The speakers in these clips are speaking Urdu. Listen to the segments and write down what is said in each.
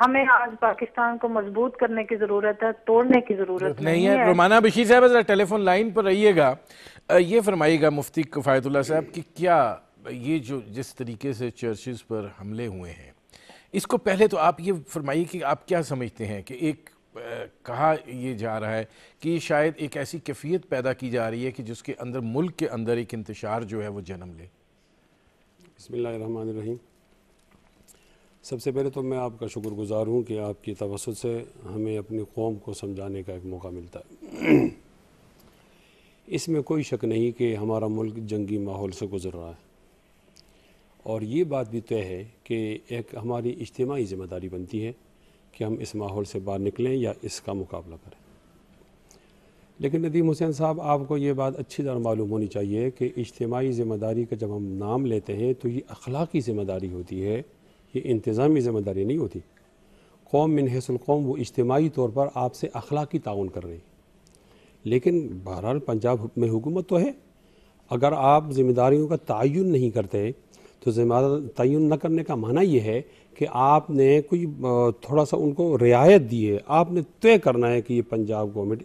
ہمیں آج پاکستان کو مضبوط کرنے کی ضرورت ہے، توڑنے کی ضرورت نہیں ہے۔ رومانہ بشیر صاحب ذرا ٹیلی فون لائن پر رہیے گا، یہ فرمائیے گا مفتی کفایت اللہ صاحب کہ کیا یہ جو جس طریقے سے چرچز پر حملے ہوئے ہیں، اس کو پہلے تو آپ یہ فرمائیے کہ آپ کیا سمجھتے ہیں کہ ایک کہا یہ جا رہا ہے کہ شاید ایک ایسی کیفیت پیدا کی جا رہی ہے کہ جس کے اندر ملک کے اندر ایک انتشار جو ہے وہ جنم لے۔ بسم اللہ الرحمن الرحیم۔ سب سے پہلے تو میں آپ کا شکر گزار ہوں کہ آپ کی توسط سے ہمیں اپنی قوم کو سمجھانے کا ایک موقع ملتا ہے۔ اس میں کوئی شک نہیں کہ ہمارا ملک جنگی ماحول سے گزر رہا ہے، اور یہ بات بھی طے ہے کہ ایک ہماری اجتماعی ذمہ داری بنتی ہے کہ ہم اس ماحول سے باہر نکلیں یا اس کا مقابلہ کریں۔ لیکن ندیم حسین صاحب، آپ کو یہ بات اچھی طرح معلوم ہونی چاہیے کہ اجتماعی ذمہ داری کا جب ہم نام لیتے ہیں تو یہ اخلاقی ذمہ داری ہوتی ہے، یہ انتظامی ذمہ داری نہیں ہوتی۔ قوم من حیث القوم وہ اجتماعی طور پر آپ سے اخلاقی تعاون کر رہی ہے، لیکن بہرحال پنجاب میں حکومت تو ہے۔ اگر آپ ذمہ داریوں کا تعین نہیں کرتے تو ذمہ داری تعین نہ کرنے کا معنی یہ ہے کہ آپ نے کوئی تھوڑا سا ان کو رعایت دی ہے، آپ نے طے کرنا ہے کہ یہ پنجاب گورنمنٹ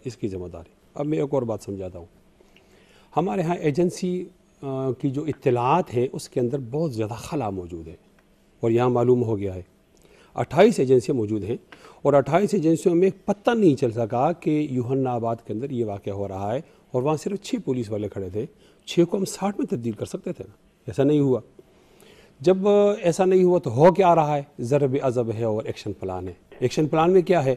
اس کی ذمہ داری۔ اب میں ایک اور بات سمجھاتا ہوں۔ ہمارے ہاں ایجنسی کی جو اطلاعات ہے اس کے اندر بہت زیادہ خلا موجود ہے، اور یہاں معلوم ہو گیا ہے 28 ایجنسیاں موجود ہیں، اور 28 ایجنسیوں میں پتہ نہیں چل سکا کہ یوحنا آباد کے اندر یہ واقعہ ہو رہا ہے، اور وہاں صرف 6 پولیس والے کھڑے تھے۔ 6 کو ہم 60 میں تبدیل کر سکتے تھے نا، ایسا نہیں ہوا۔ جب ایسا نہیں ہوا تو ہو کیا رہا ہے؟ ضرب عضب ہے اور ایکشن پلان ہے۔ ایکشن پلان میں کیا ہے؟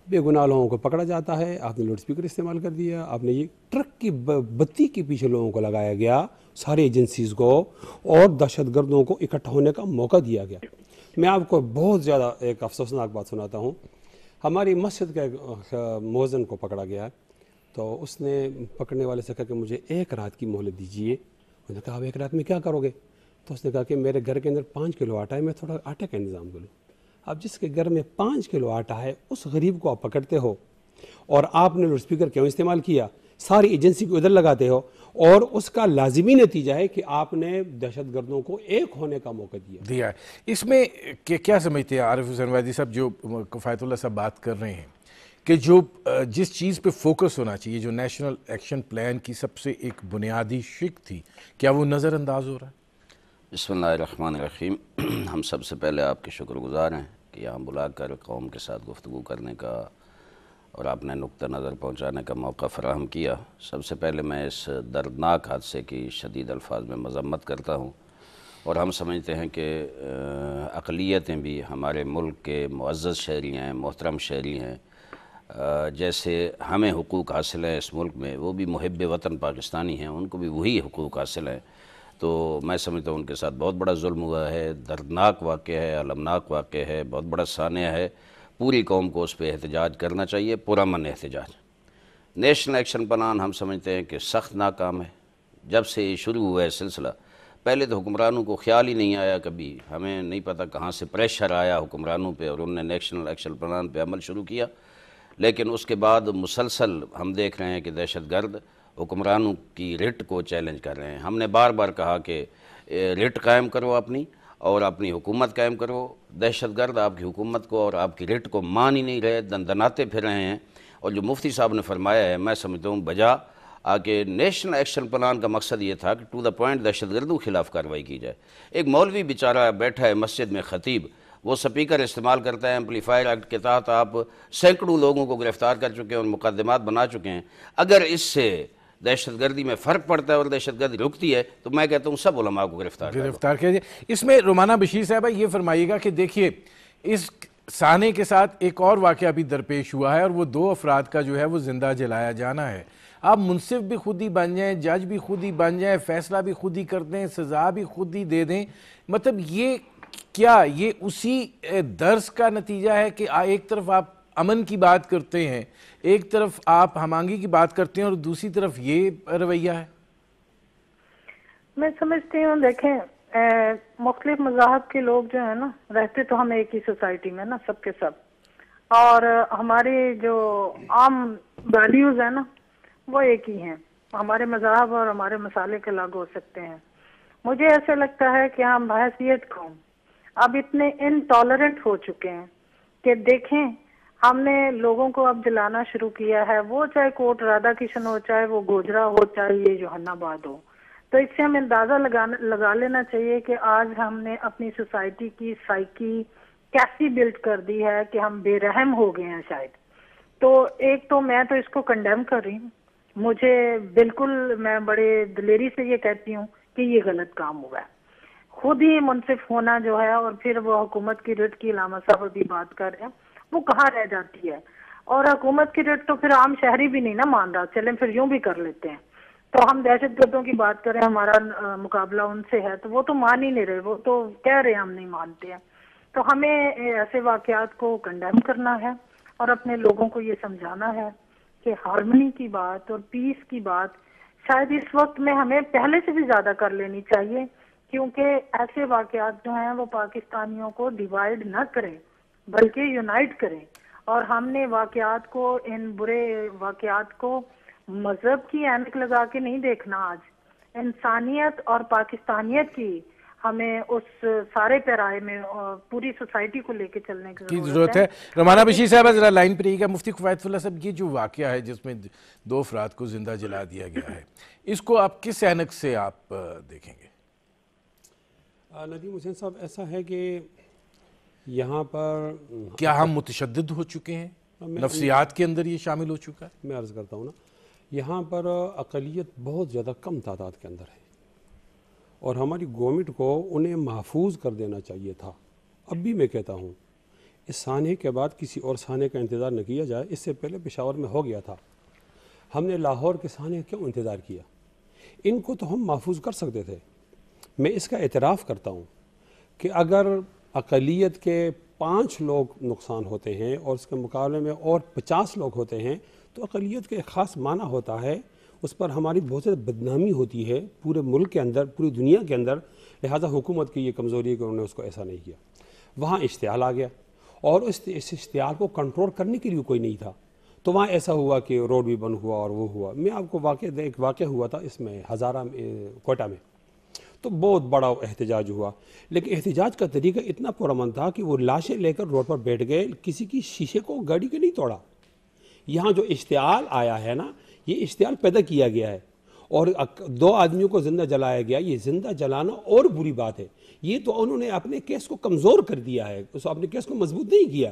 بے گناہ لوگوں کو پکڑا جاتا ہے، آپ نے لاؤڈ اسپیکر استعمال کر دیا، آپ نے یہ ٹرک کی بتی کے پیچھے لوگوں کو لگایا گیا، سارے ایجنسیز کو، اور دہشت گردوں کو اکٹھا ہونے کا موقع دیا گیا۔ میں آپ کو بہت زیادہ ایک افسوسناک بات سناتا ہوں۔ ہماری مسجد کا مؤذن کو پکڑا گیا، تو اس نے پکڑنے والے سے کہا کہ مجھے 1 رات کی مہلت دیجیے۔ انہوں نے کہا آپ 1 رات میں کیا کرو گے؟ تو اس نے کہا کہ میرے گھر کے اندر 5 کلو آٹا ہے، میں تھوڑا آٹے کا انتظام کروں۔ اب جس کے گھر میں 5 کلو آٹا ہے اس غریب کو آپ پکڑتے ہو، اور آپ نے لاؤڈ اسپیکر کیوں استعمال کیا؟ ساری ایجنسی کو ادھر لگاتے ہو، اور اس کا لازمی نتیجہ ہے کہ آپ نے دہشت گردوں کو ایک ہونے کا موقع دیا ہے۔ اس میں کیا سمجھتے ہیں عارف حسین وادی صاحب، جو کفایت اللہ صاحب بات کر رہے ہیں کہ جو جس چیز پہ فوکس ہونا چاہیے، جو نیشنل ایکشن پلان کی سب سے ایک بنیادی شق تھی، کیا وہ نظر انداز ہو رہا ہے؟ بسم اللہ الرحمن الرحیم۔ ہم سب سے پہلے آپ کے شکر گزار ہیں کہ یہاں بلا کر قوم کے ساتھ گفتگو کرنے کا اور آپ نے نقطہ نظر پہنچانے کا موقع فراہم کیا۔ سب سے پہلے میں اس دردناک حادثے کی شدید الفاظ میں مذمت کرتا ہوں، اور ہم سمجھتے ہیں کہ اقلیتیں بھی ہمارے ملک کے معزز شہری ہیں، محترم شہری ہیں، جیسے ہمیں حقوق حاصل ہیں اس ملک میں، وہ بھی محب وطن پاکستانی ہیں، ان کو بھی وہی حقوق حاصل ہیں۔ تو میں سمجھتا ہوں ان کے ساتھ بہت بڑا ظلم ہوا ہے، دردناک واقعہ ہے، المناک واقعہ ہے، بہت بڑا سانحہ ہے۔ پوری قوم کو اس پہ احتجاج کرنا چاہیے، پرامن احتجاج۔ نیشنل ایکشن پلان ہم سمجھتے ہیں کہ سخت ناکام ہے۔ جب سے یہ شروع ہوا ہے سلسلہ، پہلے تو حکمرانوں کو خیال ہی نہیں آیا، کبھی ہمیں نہیں پتہ کہاں سے پریشر آیا حکمرانوں پہ، اور انہوں نے نیشنل ایکشن پلان پہ عمل شروع کیا۔ لیکن اس کے بعد مسلسل ہم دیکھ رہے ہیں کہ دہشت گرد حکمرانوں کی رٹ کو چیلنج کر رہے ہیں۔ ہم نے بار بار کہا کہ رٹ قائم کرو اپنی، اور اپنی حکومت قائم کرو۔ دہشت گرد آپ کی حکومت کو اور آپ کی رٹ کو مان ہی نہیں رہے، دندناتے پھر رہے ہیں۔ اور جو مفتی صاحب نے فرمایا ہے، میں سمجھتا ہوں بجا کہ نیشنل ایکشن پلان کا مقصد یہ تھا کہ ٹو دا پوائنٹ دہشت گردوں کے خلاف کارروائی کی جائے۔ ایک مولوی بیچارہ بیٹھا ہے مسجد میں، خطیب، وہ سپیکر استعمال کرتا ہے، ایمپلیفائر ایکٹ کے تحت آپ سینکڑوں لوگوں کو گرفتار کر چکے ہیں اور مقدمات بنا چکے ہیں۔ اگر اس سے دہشت گردی میں فرق پڑتا ہے اور دہشت گردی رکتی ہے تو میں کہتا ہوں سب علماء کو گرفتار کیا جائے۔ اس میں رومانہ بشیر صاحبہ یہ فرمائیے گا کہ دیکھیے اس سانے کے ساتھ ایک اور واقعہ بھی درپیش ہوا ہے، اور وہ 2 افراد کا جو ہے وہ زندہ جلایا جانا ہے۔ آپ منصف بھی خود ہی بن جائیں، جج بھی خود ہی بن جائیں، فیصلہ بھی خود ہی کر دیں، سزا بھی خود ہی دے دیں، مطلب یہ کیا یہ اسی درس کا نتیجہ ہے کہ ایک طرف آپ امن کی بات کرتے ہیں، ایک طرف آپ ہم آہنگی کی بات کرتے ہیں، اور دوسری طرف یہ رویہ ہے؟ میں سمجھتی ہوں دیکھیں مختلف مذاہب کے لوگ جو ہیں نا، رہتے تو ہم ایک ہی سوسائٹی میں نا، سب کے سب، اور ہمارے جو عام ویلیوز ہیں نا وہ ایک ہی ہیں۔ ہمارے مذاہب اور ہمارے مسالک الگ ہو سکتے ہیں۔ مجھے ایسے لگتا ہے کہ ہم بحیثیت قوم اب اتنے انٹالرنٹ ہو چکے ہیں کہ دیکھیں ہم نے لوگوں کو اب جلانا شروع کیا ہے، وہ چاہے کوٹ رادھا کشن ہو، چاہے وہ گوجرا ہو، چاہے یہ جوہانہ آباد ہو. تو اس سے ہمیں اندازہ لگا لینا چاہیے کہ آج ہم نے اپنی سوسائٹی کی سائیکی کیسی بلڈ کر دی ہے کہ ہم بے رحم ہو گئے ہیں شاید. تو ایک تو میں تو اس کو کنڈیم کر رہی ہوں، مجھے بالکل، میں بڑے دلیری سے یہ کہتی ہوں کہ یہ غلط کام ہوا ہے. خود ہی منصف ہونا جو ہے، اور پھر وہ حکومت کی رٹ کی علامہ صاحب ابھی بات کر رہے ہیں، وہ کہاں رہ جاتی ہے. اور حکومت کی رٹ تو پھر عام شہری بھی نہیں نا مان رہا، چلیں پھر یوں بھی کر لیتے ہیں. تو ہم دہشت گردوں کی بات کریں، ہمارا مقابلہ ان سے ہے، تو وہ تو مان ہی نہیں رہے، وہ تو کہہ رہے ہیں ہم نہیں مانتے ہیں. تو ہمیں ایسے واقعات کو کنڈیم کرنا ہے اور اپنے لوگوں کو یہ سمجھانا ہے کہ ہارمنی کی بات اور پیس کی بات شاید اس وقت میں ہمیں پہلے سے بھی زیادہ کر لینی چاہیے، کیونکہ ایسے واقعات جو ہیں وہ پاکستانیوں کو ڈیوائیڈ نہ کریں بلکہ یونائٹ کریں. اور ہم نے واقعات کو، ان برے واقعات کو مذہب کی اینک لگا کے نہیں دیکھنا. آج انسانیت اور پاکستانیت کی ہمیں اس سارے پیرائے میں پوری سوسائٹی کو لے کے چلنے کی ضرورت ہے. رومانہ بشیر صاحبہ ذرا لائن پہ رہیے گا. مفتی کفایت اللہ صاحب، یہ جو واقعہ ہے جس میں 2 افراد کو زندہ جلا دیا گیا ہے، اس کو آپ کس اینک سے آپ دیکھیں گے؟ ندیم حسین صاحب، ایسا ہے کہ یہاں پر کیا ہم متشدد ہو چکے ہیں؟ نفسیات کے اندر یہ شامل ہو چکا ہے؟ میں عرض کرتا ہوں نا، یہاں پر اقلیت بہت زیادہ کم تعداد کے اندر ہے، اور ہماری گورنمنٹ کو انہیں محفوظ کر دینا چاہیے تھا. اب بھی میں کہتا ہوں، اس سانحے کے بعد کسی اور سانحے کا انتظار نہ کیا جائے. اس سے پہلے پشاور میں ہو گیا تھا، ہم نے لاہور کے سانحے کیوں انتظار کیا؟ ان کو تو ہم محفوظ کر سکتے تھے. میں اس کا اعتراف کرتا ہوں کہ اگر اقلیت کے 5 لوگ نقصان ہوتے ہیں اور اس کے مقابلے میں اور 50 لوگ ہوتے ہیں، تو اقلیت کا ایک خاص معنی ہوتا ہے، اس پر ہماری بہت زیادہ بدنامی ہوتی ہے پورے ملک کے اندر، پوری دنیا کے اندر. لہٰذا حکومت کی یہ کمزوری ہے کہ انہوں نے اس کو ایسا نہیں کیا. وہاں اشتعال آ گیا، اور اس اشتعال کو کنٹرول کرنے کے لیے کوئی نہیں تھا، تو وہاں ایسا ہوا کہ روڈ بھی بند ہوا اور وہ ہوا. میں آپ کو ایک واقعہ ہوا تھا اس میں ہزارہ کوئٹہ میں، تو بہت بڑا احتجاج ہوا، لیکن احتجاج کا طریقہ اتنا پرامن تھا کہ وہ لاشیں لے کر روڈ پر بیٹھ گئے، کسی کی شیشے کو گاڑی کے نہیں توڑا. یہاں جو اشتعال آیا ہے نا، یہ اشتعال پیدا کیا گیا ہے، اور 2 آدمیوں کو زندہ جلایا گیا. یہ زندہ جلانا اور بری بات ہے. یہ تو انہوں نے اپنے کیس کو کمزور کر دیا ہے، اپنے کیس کو مضبوط نہیں کیا.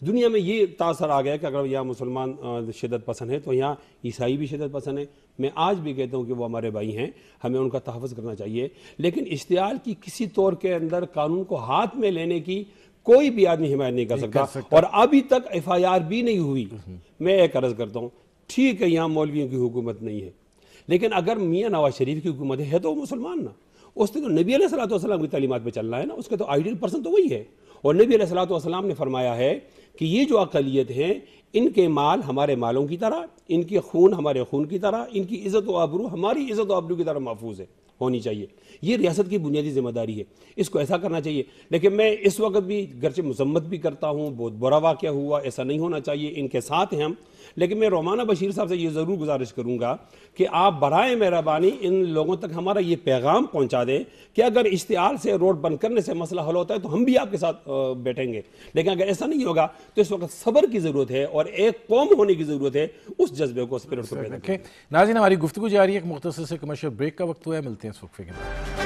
دنیا میں یہ تاثر آ گیا کہ اگر یہاں مسلمان شدت پسند ہیں تو یہاں عیسائی بھی شدت پسند ہیں. میں آج بھی کہتا ہوں کہ وہ ہمارے بھائی ہیں، ہمیں ان کا تحفظ کرنا چاہیے. لیکن اشتعال کی کسی طور کے اندر قانون کو ہاتھ میں لینے کی کوئی بھی آدمی حمایت نہیں کر سکتا، اور ابھی تک FIR بھی نہیں ہوئی. میں ایک عرض کرتا ہوں، ٹھیک ہے یہاں مولویوں کی حکومت نہیں ہے، لیکن اگر میاں نواز شریف کی حکومت ہے تو وہ مسلمان نا، اس نے تو نبی علیہ السلام کی تعلیمات پہ چلنا ہے نا، اس کے تو آئیڈیل پرسن تو وہی ہے. اور نبی علیہ السلام نے فرمایا ہے کہ یہ جو اقلیت ہیں، ان کے مال ہمارے مالوں کی طرح، ان کے خون ہمارے خون کی طرح، ان کی عزت و آبرو ہماری عزت و آبرو کی طرح محفوظ ہے، ہونی چاہیے. یہ ریاست کی بنیادی ذمہ داری ہے، اس کو ایسا کرنا چاہیے. لیکن میں اس وقت بھی گرچہ مذمت بھی کرتا ہوں، بہت برا واقعہ ہوا، ایسا نہیں ہونا چاہیے، ان کے ساتھ ہیں ہم. لیکن میں رومانہ بشیر صاحب سے یہ ضرور گزارش کروں گا کہ آپ برائے مہربانی ان لوگوں تک ہمارا یہ پیغام پہنچا دیں کہ اگر اشتعال سے، روڈ بند کرنے سے مسئلہ حل ہوتا ہے تو ہم بھی آپ کے ساتھ بیٹھیں گے. لیکن اگر ایسا نہیں ہوگا تو اس وقت صبر کی ضرورت ہے اور ایک قوم ہونے کی ضرورت ہے، اس جذبے کو، اسپرٹ کو پیدا کریں. ناظرین، ہماری گفتگو جاری ہے، ایک مختصر سے کمرشل بریک کا وقت ہوا ہے. ملتے ہیں اس وقفے کے بعد.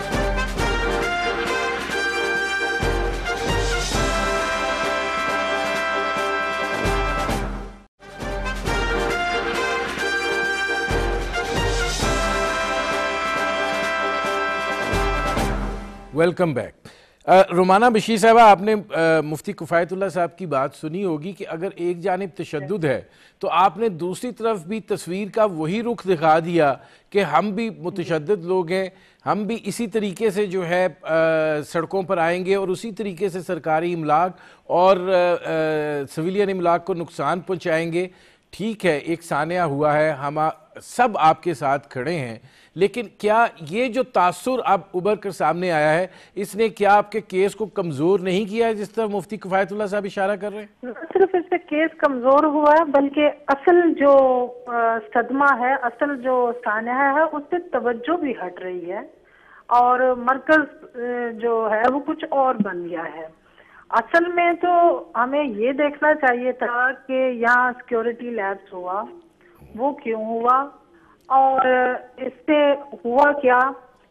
Welcome back. رومانہ بشیر صاحبہ، آپ نے مفتی کفایت اللہ صاحب کی بات سنی ہوگی کہ اگر ایک جانب تشدد ہے تو آپ نے دوسری طرف بھی تصویر کا وہی رخ دکھا دیا کہ ہم بھی متشدد لوگ ہیں، ہم بھی اسی طریقے سے جو ہے سڑکوں پر آئیں گے اور اسی طریقے سے سرکاری املاک اور سویلین املاک کو نقصان پہنچائیں گے. ٹھیک ہے، ایک سانحہ ہوا ہے، ہم سب آپ کے ساتھ کھڑے ہیں، لیکن کیا یہ جو تاثر اب ابھر کر سامنے آیا ہے، اس نے کیا آپ کے کیس کو کمزور نہیں کیا ہے جس طرح مفتی کفایت اللہ صاحب اشارہ کر رہے ہیں؟ صرف اس سے کیس کمزور ہوا ہے، بلکہ اصل جو صدمہ ہے، اصل جو سانحہ ہے، اس سے توجہ بھی ہٹ رہی ہے. اور مرکز جو ہے وہ کچھ اور بن گیا ہے. اصل میں تو ہمیں یہ دیکھنا چاہیے تھا کہ یہاں سیکیورٹی لیپس ہوا وہ کیوں ہوا, اور اس سے ہوا کیا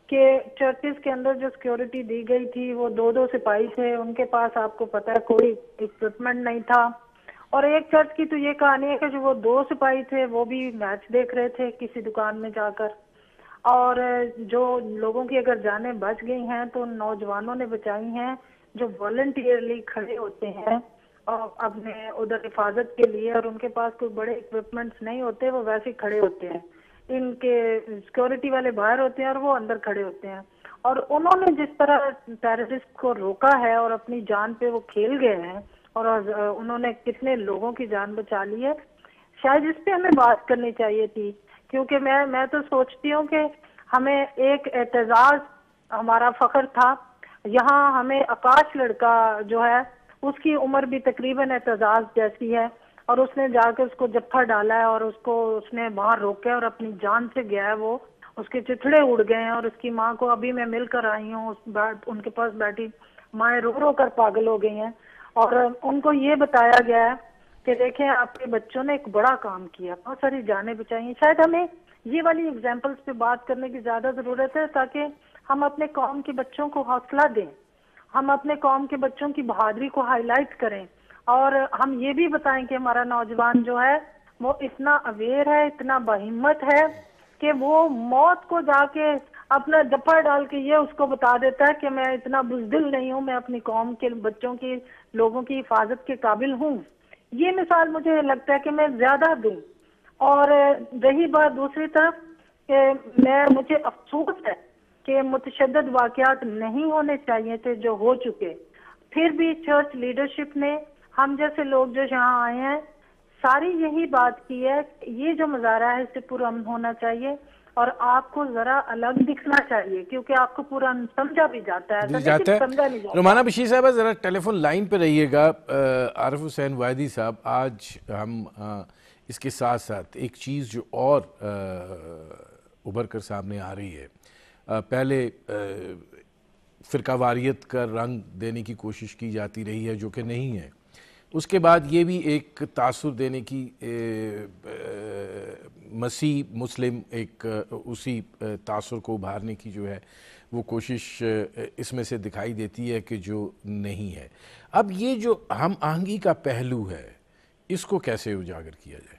کہ چرچز کے اندر جو سیکیورٹی دی گئی تھی وہ 2 سپاہی تھے, ان کے پاس آپ کو پتہ ہے کوئی اکوپمنٹ نہیں تھا. اور ایک چرچ کی تو یہ کہانی ہے کہ جو وہ 2 سپاہی تھے وہ بھی میچ دیکھ رہے تھے کسی دکان میں جا کر, اور جو لوگوں کی اگر جانیں بچ گئی ہیں تو نوجوانوں نے بچائی ہیں جو والنٹیئرلی کھڑے ہوتے ہیں اور اپنے ادھر حفاظت کے لیے, اور ان کے پاس کوئی بڑے اکوپمنٹس نہیں ہوتے, وہ ویسے کھڑے ہوتے ہیں. ان کے سیکورٹی والے باہر ہوتے ہیں اور وہ اندر کھڑے ہوتے ہیں, اور انہوں نے جس طرح ٹیررسٹ کو روکا ہے اور اپنی جان پہ وہ کھیل گئے ہیں, اور انہوں نے کتنے لوگوں کی جان بچا لی ہے. شاید اس پہ ہمیں بات کرنی چاہیے تھی, کیونکہ میں تو سوچتی ہوں کہ ہمیں ایک اعتزاز ہمارا فخر تھا. یہاں ہمیں آکاش لڑکا جو ہے اس کی عمر بھی تقریباً اعتزاز جیسی ہے, اور اس نے جا کے اس کو جتھا ڈالا ہے اور اس نے وہاں روکا اور اپنی جان سے گیا ہے. وہ اس کے چتھڑے اڑ گئے ہیں, اور اس کی ماں کو ابھی میں مل کر آئی ہوں, ان کے پاس بیٹھی مائیں رو رو کر پاگل ہو گئی ہیں, اور ان کو یہ بتایا گیا ہے کہ دیکھیں آپ کے بچوں نے ایک بڑا کام کیا, بہت ساری جانیں بچائی. شاید ہمیں یہ والی ایگزامپلس پہ بات کرنے کی زیادہ ضرورت ہے تاکہ ہم اپنے قوم کے بچوں کو حوصلہ دیں, ہم اپنے قوم کے بچوں کی بہادری کو ہائی لائٹ کریں, اور ہم یہ بھی بتائیں کہ ہمارا نوجوان جو ہے وہ اتنا اویئر ہے, اتنا باہمت ہے کہ وہ موت کو جا کے اپنا جپا ڈال کے یہ اس کو بتا دیتا ہے کہ میں اتنا بزدل نہیں ہوں, میں اپنی قوم کے بچوں کی لوگوں کی حفاظت کے قابل ہوں. یہ مثال مجھے لگتا ہے کہ میں زیادہ دوں. اور رہی بات دوسری طرف کہ مجھے افسوس ہے کہ متشدد واقعات نہیں ہونے چاہیے تھے جو ہو چکے, پھر بھی چرچ لیڈرشپ نے, ہم جیسے لوگ جو یہاں آئے ہیں, ساری یہی بات کی ہے کہ یہ جو مظاہرہ ہے اس سے پرامن ہونا چاہیے اور آپ کو ذرا الگ دکھنا چاہیے, کیونکہ آپ کو پورا سمجھا بھی جاتا ہے, سمجھا نہیں جاتا. رومانہ بشیر صاحبہ ذرا ٹیلی فون لائن پہ رہیے گا. عارف حسین وادی صاحب, آج ہم اس کے ساتھ ساتھ ایک چیز جو اور ابھر کر سامنے آ رہی ہے, پہلے فرقہ واریت کا رنگ دینے کی کوشش کی جاتی رہی ہے جو کہ نہیں ہے, اس کے بعد یہ بھی ایک تاثر دینے کی مسیح مسلم ایک اسی تاثر کو ابھارنے کی جو ہے وہ کوشش اس میں سے دکھائی دیتی ہے کہ جو نہیں ہے. اب یہ جو ہم آہنگی کا پہلو ہے اس کو کیسے اجاگر کیا جائے؟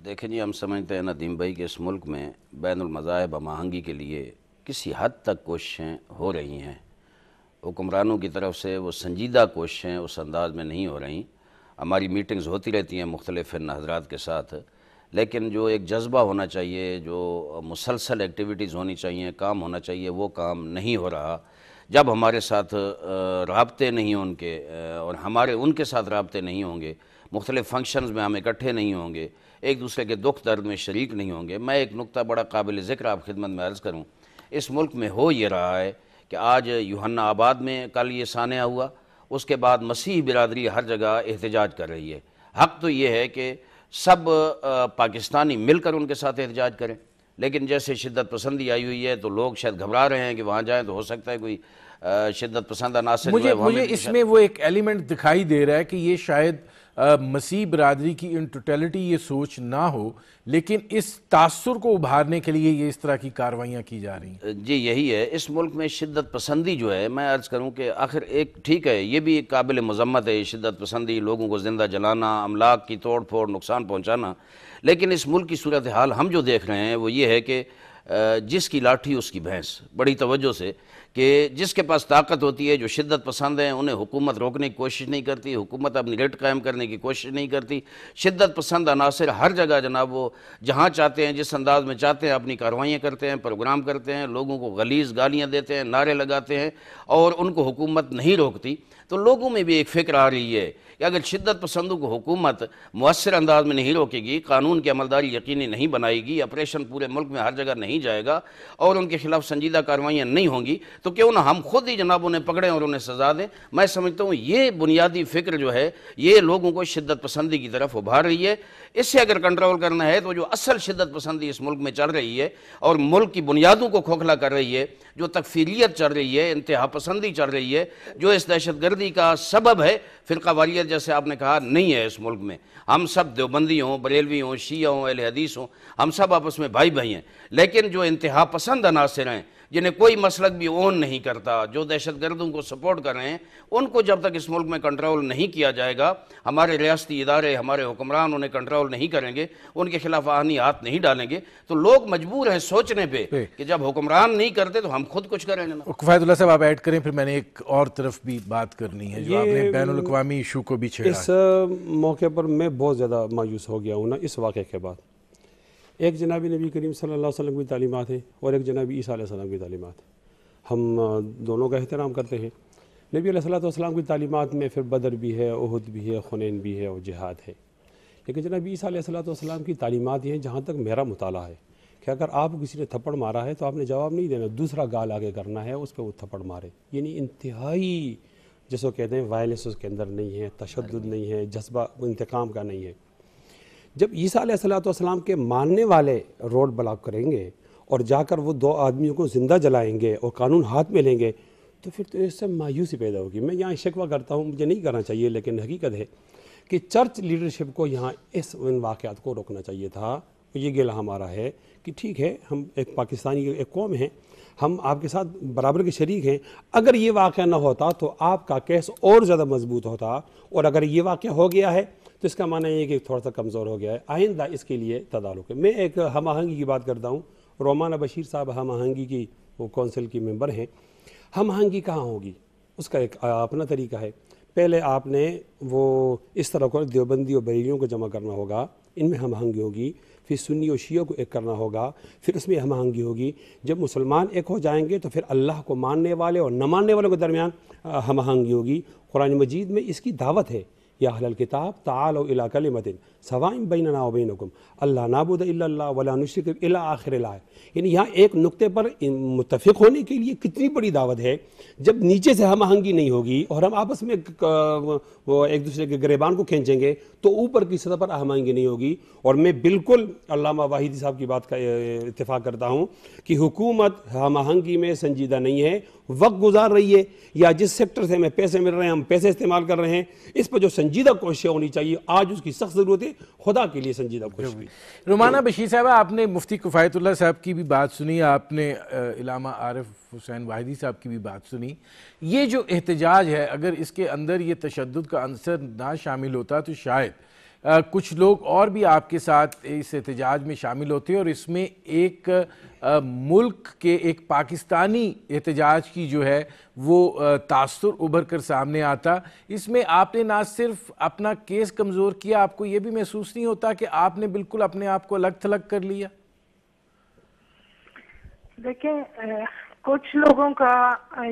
دیکھیں جی, ہم سمجھتے ہیں ندیم بھائی کہ اس ملک میں بین المذاہب ہم آہنگی کے لیے کسی حد تک کوششیں ہو رہی ہیں. حکمرانوں کی طرف سے وہ سنجیدہ کوششیں اس انداز میں نہیں ہو رہی. ہماری میٹنگز ہوتی رہتی ہیں مختلف فن حضرات کے ساتھ, لیکن جو ایک جذبہ ہونا چاہیے, جو مسلسل ایکٹیویٹیز ہونی چاہیے, کام ہونا چاہیے, وہ کام نہیں ہو رہا. جب ہمارے ساتھ رابطے نہیں ان کے اور ہمارے ان کے ساتھ رابطے نہیں ہوں گے, مختلف فنکشنز میں ہم اکٹھے نہیں ہوں گے, ایک دوسرے کے دکھ درد میں شریک نہیں ہوں گے. میں ایک نقطہ بڑا قابل ذکر آپ خدمت میں عرض کروں. اس ملک میں ہو یہ رہا ہے کہ آج یوحنا آباد میں کل یہ سانحہ ہوا, اس کے بعد مسیحی برادری ہر جگہ احتجاج کر رہی ہے. حق تو یہ ہے کہ سب پاکستانی مل کر ان کے ساتھ احتجاج کریں, لیکن جیسے شدت پسندی آئی ہوئی ہے تو لوگ شاید گھبرا رہے ہیں کہ وہاں جائیں تو ہو سکتا ہے کوئی شدت پسند عناصر. مجھے اس میں وہ ایک ایلیمنٹ دکھائی دے رہا ہے کہ یہ شاید مسیح برادری کی ان ٹوٹیلٹی یہ سوچ نہ ہو, لیکن اس تاثر کو ابھارنے کے لیے یہ اس طرح کی کاروائیاں کی جا رہی ہیں. جی یہی ہے. اس ملک میں شدت پسندی جو ہے, میں عرض کروں کہ آخر ایک ٹھیک ہے, یہ بھی ایک قابل مذمت ہے, شدت پسندی, لوگوں کو زندہ جلانا, املاک کی توڑ پھوڑ, نقصان پہنچانا. لیکن اس ملک کی صورتحال ہم جو دیکھ رہے ہیں وہ یہ ہے کہ جس کی لاٹھی اس کی بھینس, بڑی توجہ سے, کہ جس کے پاس طاقت ہوتی ہے, جو شدت پسند ہیں, انہیں حکومت روکنے کی کوشش نہیں کرتی, حکومت اپنی ریٹ قائم کرنے کی کوشش نہیں کرتی. شدت پسند عناصر ہر جگہ جناب وہ جہاں چاہتے ہیں, جس انداز میں چاہتے ہیں اپنی کارروائیاں کرتے ہیں, پروگرام کرتے ہیں, لوگوں کو غلیظ گالیاں دیتے ہیں, نعرے لگاتے ہیں, اور ان کو حکومت نہیں روکتی. تو لوگوں میں بھی ایک فکر آ رہی ہے کہ اگر شدت پسندوں کو حکومت مؤثر انداز میں نہیں روکے گی, قانون کی عملداری یقینی نہیں بنائے گی, آپریشن پورے ملک میں ہر جگہ نہیں جائے گا, اور ان کے خلاف سنجیدہ کارروائیاں نہیں ہوں گی, تو کیوں نہ ہم خود ہی جناب انہیں پکڑیں اور انہیں سزا دیں۔ میں سمجھتا ہوں یہ بنیادی فکر جو ہے یہ لوگوں کو شدت پسندی کی طرف ابھار رہی ہے۔ اس سے اگر کنٹرول کرنا ہے تو جو اصل شدت پسندی اس ملک میں چل رہی ہے اور ملک کی بنیادوں کو کھوکھلا کر رہی ہے، جو تکفیریت چل رہی ہے، انتہا پسندی چل رہی ہے، جو اس دہشت گردی کا سبب ہے، فرقہ واریت جیسے آپ نے کہا نہیں ہے اس ملک میں۔ ہم سب دیوبندی ہوں، بریلوی ہوں، شیعہ ہوں، اہل حدیث ہوں، ہم سب آپس میں بھائی بھائی ہیں، لیکن جو انتہا پسند عناصر ہیں جنہیں کوئی مسلک بھی اون نہیں کرتا، جو دہشت گردوں کو سپورٹ کر رہے ہیں، ان کو جب تک اس ملک میں کنٹرول نہیں کیا جائے گا، ہمارے ریاستی ادارے، ہمارے حکمران انہیں کنٹرول نہیں کریں گے، ان کے خلاف آہنی ہاتھ نہیں ڈالیں گے، تو لوگ مجبور ہیں سوچنے پہ کہ جب حکمران نہیں کرتے تو ہم خود کچھ کریں گے۔ کفایت اللہ صاحب آپ ایڈ کریں، پھر میں نے ایک اور طرف بھی بات کرنی ہے جو آپ نے بین الاقوامی ایشو کو بھی چھیڑا۔ اس موقع پر میں بہت زیادہ مایوس ہو گیا ہوں نا اس واقعے کے بعد۔ ایک جناب نبی کریم صلی اللہ علیہ وسلم کی تعلیمات ہیں اور ایک جناب عیسیٰ علیہ السلام کی تعلیمات ہیں، ہم دونوں کا احترام کرتے ہیں۔ نبی علیہ السلام کی تعلیمات میں پھر بدر بھی ہے، احد بھی ہے، حنین بھی ہے اور جہاد ہے، لیکن جناب عیسیٰ علیہ السلام کی تعلیمات یہ ہیں جہاں تک میرا مطالعہ ہے کہ اگر آپ کسی نے تھپڑ مارا ہے تو آپ نے جواب نہیں دینا، دوسرا گال آگے کرنا ہے، اس پہ وہ تھپڑ مارے، یعنی انتہائی جس کو کہتے ہیں وائلنس اس کے اندر نہیں ہے، تشدد نہیں ہے، جذبہ انتقام کا نہیں ہے۔ جب عیسیٰ علیہ السلام کے ماننے والے روڈ بلاک کریں گے اور جا کر وہ دو آدمیوں کو زندہ جلائیں گے اور قانون ہاتھ میں لیں گے تو پھر تو اس سے مایوسی پیدا ہوگی۔ میں یہاں شکوہ کرتا ہوں، مجھے نہیں کرنا چاہیے لیکن حقیقت ہے کہ چرچ لیڈرشپ کو یہاں ان واقعات کو روکنا چاہیے تھا۔ یہ گلہ ہمارا ہے کہ ٹھیک ہے ہم ایک پاکستانی ایک قوم ہیں، ہم آپ کے ساتھ برابر کے شریک ہیں، اگر یہ واقعہ نہ ہوتا تو آپ کا کیس اور زیادہ مضبوط ہوتا، اور اگر یہ واقعہ ہو گیا ہے تو اس کا معنی یہ کہ تھوڑا سا کمزور ہو گیا ہے، آئندہ اس کے لیے تدارک ہے۔ میں ایک ہم آہنگی کی بات کرتا ہوں، رومانہ بشیر صاحب ہم آہنگی کی وہ کونسل کی ممبر ہیں۔ ہم آہنگی کہاں ہوگی؟ اس کا ایک اپنا طریقہ ہے۔ پہلے آپ نے وہ اس طرح کو دیوبندی اور بریلیوں کو جمع کرنا ہوگا، ان میں ہم آہنگی ہوگی، پھر سنی و شیعہ کو ایک کرنا ہوگا، پھر اس میں ہم آہنگی ہوگی۔ جب مسلمان ایک ہو جائیں گے تو پھر اللہ کو ماننے والے اور نہ ماننے والوں کے درمیان ہم آہنگی ہوگی۔ قرآن مجید میں اس کی دعوت ہے، یا اہل الکتاب تعالوا الی کلمۃ سواء بیننا وبینکم اللہ نعبد الا اللہ ولا نشرک الی آخر الآیہ۔ یعنی یہاں ایک نقطے پر متفق ہونے کے لیے کتنی بڑی دعوت ہے۔ جب نیچے سے ہم آہنگی نہیں ہوگی اور ہم آپس میں وہ ایک دوسرے کے گریبان کو کھینچیں گے تو اوپر کی سطح پر ہم آہنگی نہیں ہوگی۔ اور میں بالکل علامہ واحدی صاحب کی بات کا اتفاق کرتا ہوں کہ حکومت ہم آہنگی میں سنجیدہ نہیں ہے، وقت گزار رہی ہے، یا جس سیکٹر سے ہمیں پیسے مل رہے ہیں ہم پیسے استعمال کر رہے ہیں، اس پر جو سنجیدہ کوششیں ہونی چاہیے آج اس کی سخت ضرورت ہے، خدا کے لیے سنجیدہ کوشش کی۔ رومانہ بشیر صاحب، آپ نے مفتی کفایت اللہ صاحب کی بھی بات سنی، آپ نے علامہ عارف حسین واحدی صاحب کی بھی بات سنی۔ یہ جو احتجاج ہے اگر اس کے اندر یہ تشدد کا عنصر نہ شامل ہوتا تو شاید کچھ لوگ اور بھی آپ کے ساتھ اس احتجاج میں شامل ہوتے، اور اس میں ایک ملک کے ایک پاکستانی احتجاج کی جو ہے وہ تاثر ابھر کر سامنے آتا۔ اس میں آپ نے نہ صرف اپنا کیس کمزور کیا، آپ کو یہ بھی محسوس نہیں ہوتا کہ آپ نے بالکل اپنے آپ کو الگ تھلگ کر لیا؟ دیکھیں، کچھ لوگوں کا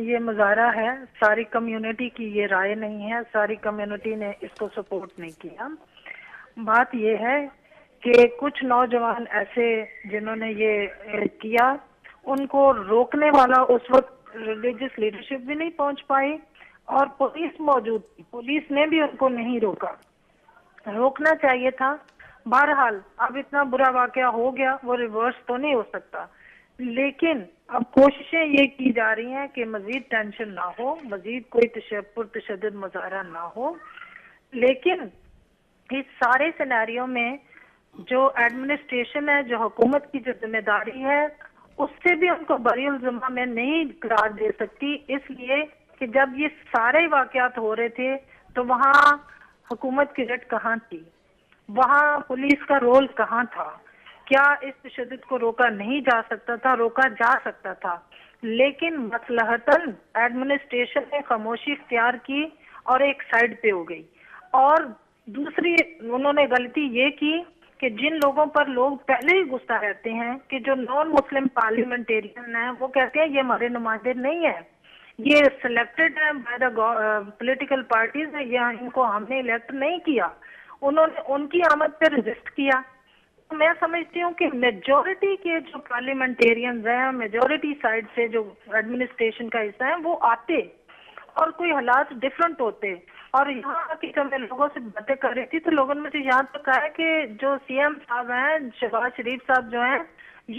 یہ مظاہرہ ہے، ساری کمیونٹی کی یہ رائے نہیں ہے، ساری کمیونٹی نے اس کو سپورٹ نہیں کیا۔ بات یہ ہے کہ کچھ نوجوان ایسے جنہوں نے یہ کیا، ان کو روکنے والا اس وقت ریلیجس لیڈرشپ بھی نہیں پہنچ پائی اور پولیس موجود تھی، پولیس نے بھی ان کو نہیں روکا، روکنا چاہیے تھا۔ بہرحال اب اتنا برا واقعہ ہو گیا، وہ ریورس تو نہیں ہو سکتا، لیکن اب کوششیں یہ کی جا رہی ہیں کہ مزید ٹینشن نہ ہو، مزید کوئی تشدد مظاہرہ نہ ہو۔ لیکن اس سارے سینیریو میں جو ایڈمنسٹریشن ہے، جو حکومت کی جو ذمہ داری ہے، اس سے بھی ان کو بری الذمہ میں نہیں قرار دے سکتی، اس لیے کہ جب یہ سارے واقعات ہو رہے تھے تو وہاں حکومت کی رٹ کہاں تھی، وہاں پولیس کا رول کہاں تھا؟ کیا اس تشدد کو روکا نہیں جا سکتا تھا؟ روکا جا سکتا تھا، لیکن مصلحتاً ایڈمنسٹریشن نے خاموشی اختیار کی اور ایک سائیڈ پہ ہو گئی۔ اور دوسری انہوں نے غلطی یہ کی کہ جن لوگوں پر لوگ پہلے ہی غصہ رہتے ہیں کہ جو نان مسلم پارلیمنٹیرین ہیں، وہ کہتے ہیں یہ ہمارے نمائندے نہیں ہیں، یہ سلیکٹڈ ہیں بائی دا پولیٹیکل پارٹیز ہیں، ان کو ہم نے الیکٹ نہیں کیا، انہوں نے ان کی آمد پہ رجسٹ کیا۔ میں سمجھتی ہوں کہ میجورٹی کے جو پارلیمنٹیرینز ہیں، میجورٹی سائڈ سے جو ایڈمنسٹریشن کا حصہ ہے وہ آتے اور کوئی حالات ڈفرنٹ ہوتے. اور یہاں کی جب میں لوگوں سے باتیں کر رہی تھی تو لوگوں نے مجھے یہاں تک کہا ہے کہ جو سی ایم صاحب ہیں، شہباز شریف صاحب جو ہیں،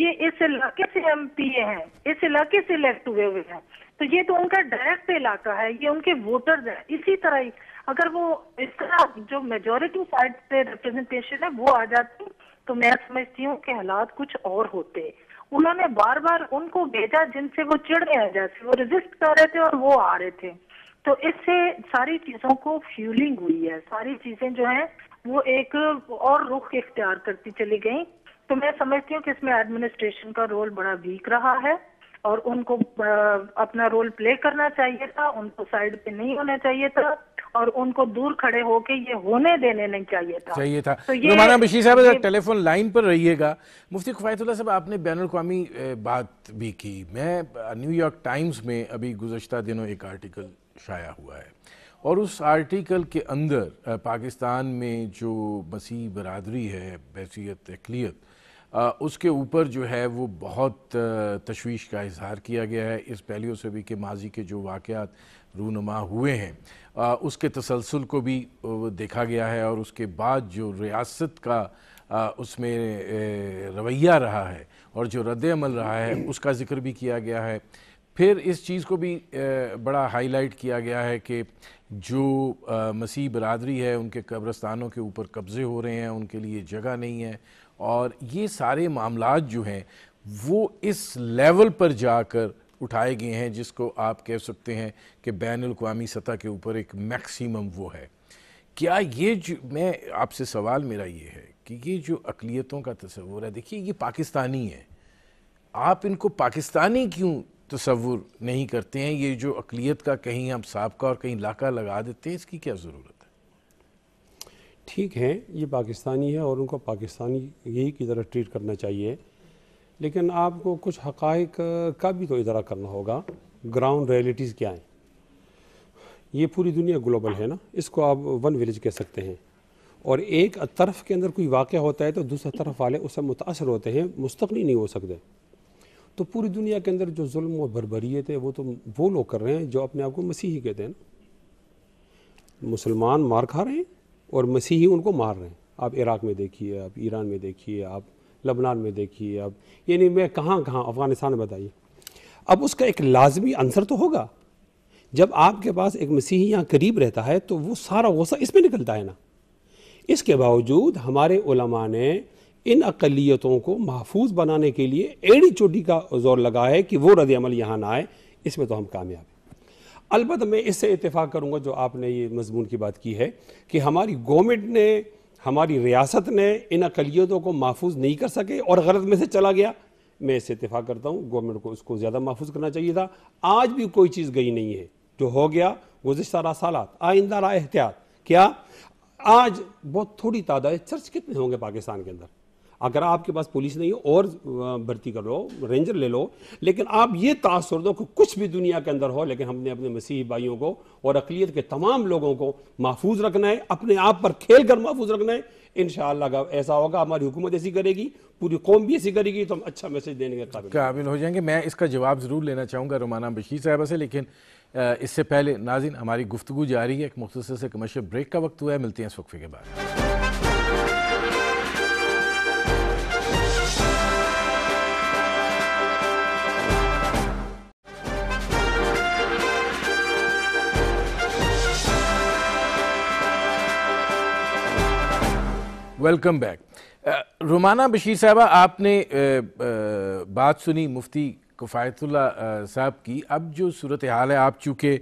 یہ اس علاقے سے ایم پی اے ہیں، اس علاقے سے الیکٹ ہوئے ہوئے ہیں، تو یہ تو ان کا ڈائریکٹ علاقہ ہے، یہ ان کے ووٹرز ہیں. اسی طرح ہی اگر وہ اس طرح جو میجورٹی سائڈ سے ریپرزنٹیشن ہے وہ آ جاتی تو میں سمجھتی ہوں کہ حالات کچھ اور ہوتے. انہوں نے بار بار ان کو بھیجا جن سے وہ چڑ گئے، جیسے وہ ریزسٹ کر رہے تھے اور وہ آ رہے تھے، تو اس سے ساری چیزوں کو فیولنگ ہوئی ہے، ساری چیزیں جو ہیں وہ ایک اور رخ اختیار کرتی چلی گئیں. تو میں سمجھتی ہوں کہ اس میں ایڈمنسٹریشن کا رول بڑا ویک رہا ہے اور ان کو اپنا رول پلے کرنا چاہیے تھا، ان کو سائڈ پہ نہیں ہونا چاہیے تھا اور ان کو دور کھڑے ہو کے یہ ہونے دینے نہیں چاہیے تھا. تو یہ رومانہ بشیر صاحب ٹیلی فون لائن پر رہیے گا. مفتی کفایت اللہ صاحب، آپ نے بین الاقوامی بات بھی کی. میں نیو یارک ٹائمز میں ابھی گزشتہ دنوں ایک آرٹیکل شائع ہوا ہے اور اس آرٹیکل کے اندر پاکستان میں جو مسیح برادری ہے بحیثیت اقلیت، اس کے اوپر جو ہے وہ بہت تشویش کا اظہار کیا گیا ہے، اس پہلوؤں سے بھی کہ ماضی کے جو واقعات رونما ہوئے ہیں اس کے تسلسل کو بھی دیکھا گیا ہے اور اس کے بعد جو ریاست کا اس میں رویہ رہا ہے اور جو رد عمل رہا ہے اس کا ذکر بھی کیا گیا ہے. پھر اس چیز کو بھی بڑا ہائی لائٹ کیا گیا ہے کہ جو مسیح برادری ہے ان کے قبرستانوں کے اوپر قبضے ہو رہے ہیں، ان کے لیے جگہ نہیں ہے، اور یہ سارے معاملات جو ہیں وہ اس لیول پر جا کر اٹھائے گئے ہیں جس کو آپ کہہ سکتے ہیں کہ بین الاقوامی سطح کے اوپر ایک میکسیمم وہ ہے. کیا یہ جو میں آپ سے سوال میرا یہ ہے کہ یہ جو اقلیتوں کا تصور ہے، دیکھیے یہ پاکستانی ہے، آپ ان کو پاکستانی کیوں تصور نہیں کرتے ہیں؟ یہ جو اقلیت کا کہیں ہم سابقہ اور کہیں لاکہ لگا دیتے ہیں، اس کی کیا ضرورت ہے؟ ٹھیک ہے، یہ پاکستانی ہے اور ان کو پاکستانی یہی کی طرح ٹریٹ کرنا چاہیے، لیکن آپ کو کچھ حقائق کا بھی تو ادارہ کرنا ہوگا. گراؤنڈ ریئلٹیز کیا ہیں؟ یہ پوری دنیا گلوبل ہے نا، اس کو آپ ون ولیج کہہ سکتے ہیں، اور ایک طرف کے اندر کوئی واقعہ ہوتا ہے تو دوسرے طرف والے اس سے متاثر ہوتے ہیں، مستقلی نہیں ہو سکتے. تو پوری دنیا کے اندر جو ظلم و بربریت ہے وہ تو وہ لوگ کر رہے ہیں جو اپنے آپ کو مسیحی کہتے ہیں نا. مسلمان مار کھا رہے ہیں اور مسیحی ان کو مار رہے ہیں. آپ عراق میں دیکھیے، آپ ایران میں دیکھیے، آپ لبنان میں دیکھیے، آپ یعنی میں کہاں افغانستان میں بتائیے. اب اس کا ایک لازمی عنصر تو ہوگا، جب آپ کے پاس ایک مسیحی یہاں قریب رہتا ہے تو وہ سارا غصہ اس میں نکلتا ہے نا. اس کے باوجود ہمارے علماء نے ان اقلیتوں کو محفوظ بنانے کے لیے ایڑی چوٹی کا زور لگا ہے کہ وہ رد عمل یہاں نہ آئے. اس میں تو ہم کامیاب ہیں. البتہ میں اس سے اتفاق کروں گا جو آپ نے یہ مضمون کی بات کی ہے کہ ہماری گورنمنٹ نے، ہماری ریاست نے ان اقلیتوں کو محفوظ نہیں کر سکے اور غلط میں سے چلا گیا. میں اس سے اتفاق کرتا ہوں، گورنمنٹ کو اس کو زیادہ محفوظ کرنا چاہیے تھا. آج بھی کوئی چیز گئی نہیں ہے، جو ہو گیا گزشتہ سالات. آئندہ را احتیاط کیا؟ آج بہت تھوڑی تعداد ہے. چرچ کتنے ہوں گے پاکستان کے اندر؟ اگر آپ کے پاس پولیس نہیں ہے اور بھرتی کر لو، رینجر لے لو، لیکن آپ یہ تاثر دو کہ کچھ بھی دنیا کے اندر ہو لیکن ہم نے اپنے مسیحی بھائیوں کو اور اقلیت کے تمام لوگوں کو محفوظ رکھنا ہے، اپنے آپ پر کھیل کر محفوظ رکھنا ہے. انشاءاللہ ایسا ہوگا، ہماری حکومت ایسی کرے گی، پوری قوم بھی ایسی کرے گی، تو ہم اچھا میسج دینے کے قابل ہو جائیں گے. میں اس کا جواب ضرور لینا چاہوں گا رومانہ بشیر صاحبہ سے، لیکن اس سے پہلے ناظرین ہماری گفتگو جاری ہے. ایک مختصر سے کمرشل بریک کا وقت ہوا ہے، ملتے ہیں اس وقفے کے بعد. Welcome back. رومانہ بشیر صاحبہ، آپ نے بات سنی مفتی کفایت اللہ صاحب کی. اب جو صورتحال ہے، آپ چونکہ